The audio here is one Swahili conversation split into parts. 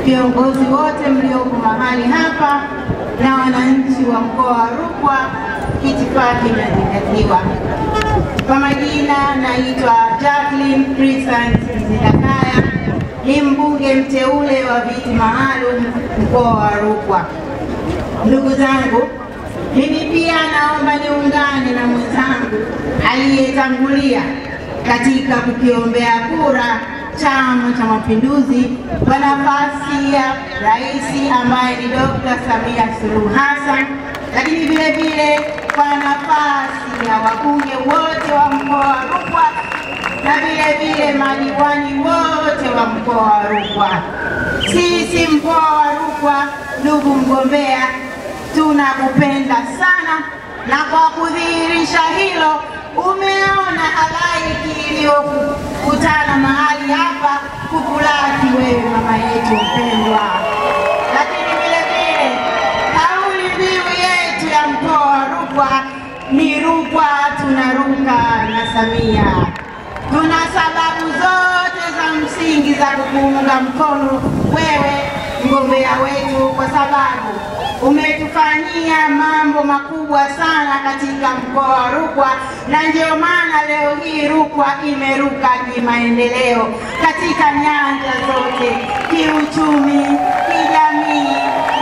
viongozi wote mlioko mahali hapa na wananchi wa mkoa wa Rukwa, itifaki imezingatiwa. Kwa majina naitwa Jacqueline Crescent Mzidakaya, ni mbunge mteule wa viti maalum mkoa wa Rukwa. Ndugu zangu, mimi pia naomba niungane na mwenzangu aliyetangulia katika kukiombea kura Chama cha Mapinduzi kwa nafasi ya rais ambaye ni Dr. Samia Suluhu Hassan, lakini vile vile kwa nafasi ya wabunge wote wa mkoa wa Rukwa na vile vile madiwani wote wa mkoa wa Rukwa. Sisi mkoa wa Rukwa, ndugu mgombea, tunakupenda sana, na kwa kudhihirisha hilo umeona halaiki iliyokutana mahali hapa kukulaki wewe mama yetu mpendwa. Lakini vile vile kauli mbiu yetu ya mkoa wa Rukwa ni Rukwa tunaruka na Samia. Tuna sababu zote za msingi za kukuunga mkono wewe mgombea wetu, kwa sababu umetufanyia mambo makubwa sana katika mkoa wa Rukwa, na ndio maana leo hii Rukwa imeruka kimaendeleo katika nyanja zote, kiuchumi, kijamii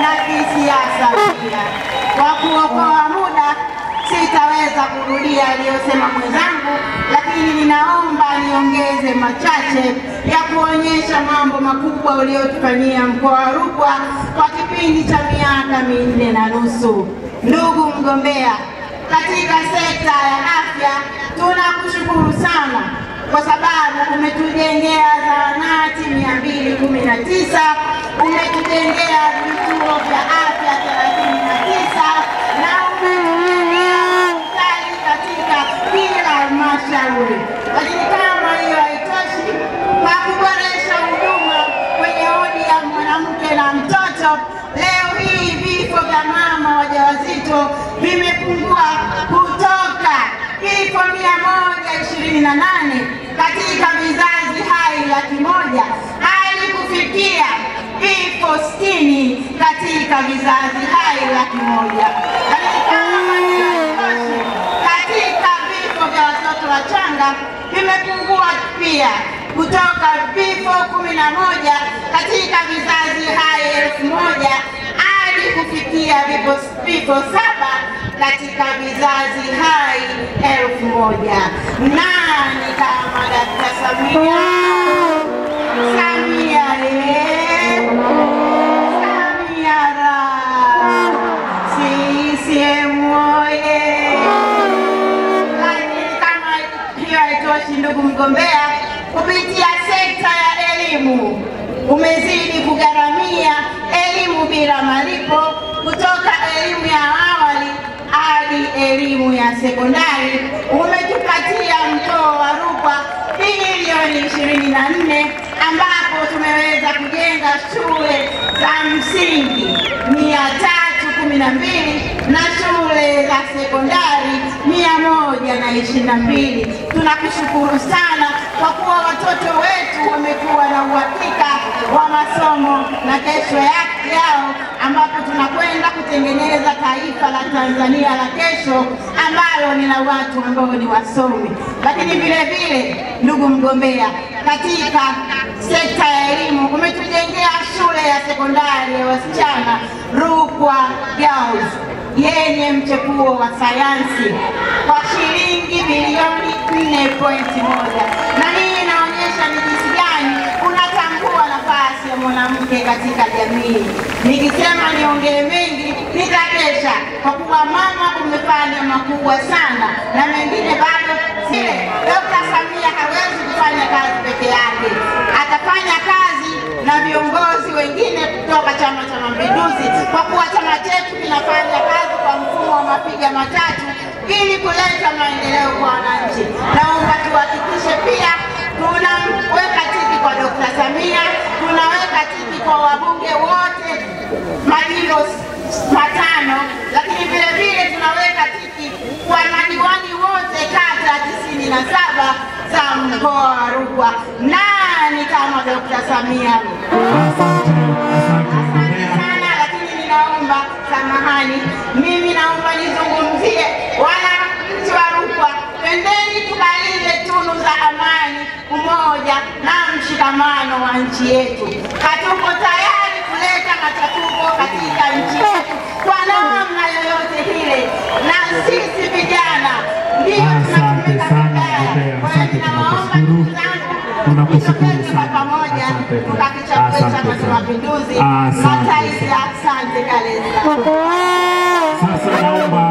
na kisiasa pia. Kwa kuokoa muda sitaweza kurudia aliyosema mwenzangu, lakini ninaomba niongeze machache ya kuonyesha mambo makubwa uliyotufanyia mkoa wa Rukwa kwa kipindi cha miaka 4.5. Ndugu mgombea, katika sekta ya afya tunakushukuru sana kwa sababu umetujengea zahanati 219, umetujengea vituo vya afya 39 na umetujengea hospitali katika kila halmashauri. Lakini kama hiyo haitoshi, kwa kuboresha huduma kwenye wodi ya mwanamke na mtoto, leo hii vifo vya mama wajawazito vimepungua kutoka vifo 128 katika vizazi hai 100 hadi kufikia vifo 60 katika vizazi hai 100. Lakini kama hiyo haitoshi, katika vifo vya watoto wachanga vimepungua pia kutoka vifo 11 katika vizazi hai 1000 hadi kufikia vifo 7 katika vizazi hai 1000. Nani kama Dr. Samia? Samia Samia CCM oye! Lakini kama hiyo haitoshi, ndugu mgombea, kupitia sekta ya elimu umezidi kugharamia elimu bila malipo kutoka elimu ya awali hadi elimu ya sekondari. Umetupatia mkoa wa Rukwa bilioni 24 ambapo tumeweza kujenga shule za msingi 312 na shule za sekondari 122. Tunakushukuru sana kwa kuwa watoto wetu wamekuwa na uhakika wa masomo na kesho yao, ambapo tunakwenda kutengeneza taifa la Tanzania la kesho ambalo ni la watu ambao ni wasomi. Lakini vile vile, ndugu mgombea, katika sekta ya elimu umetujengea shule ya sekondari ya wasichana Rukwa Girls yenye mchepuo wa sayansi kwa shilingi bilioni 4.1, na hii inaonyesha ni jinsi gani unatambua nafasi ya mwanamke katika jamii. Nikisema niongee mengi nitakesha, kwa kuwa mama umefanya makubwa sana na mengine bado sile. Dr. Samia hawezi kufanya kazi peke yake, atafanya kazi na viongozi wengine kutoka Chama cha Mapinduzi, kwa kuwa chama chetu kinafanya kazi kwa mfumo wa mapiga matatu ili kuleta maendeleo kwa wananchi. Naomba tuhakikishe pia tunaweka tiki kwa Dr. Samia, tunaweka tiki kwa wabunge wote majimbo 5, lakini vile vile tunaweka tiki kwa madiwani wote kata 97 za mkoa wa Rukwa. Nani kama Dr. Samia? amani. Mimi naomba nizungumzie wananchi wa Rukwa, twendeni tukalinde tunu za amani, umoja na mshikamano wa nchi yetu. Hatuko tayari kuleta machafuko katika nchi yetu kwa namna yoyote ile, na sisi vijana ndio tunatumika vibaya. Kwa hiyo ninawaomba ndugu zangu, tunakushukuru sana pamoja tukakichagua Chama cha Mapinduzi. Asante Kaleza. Sasa naomba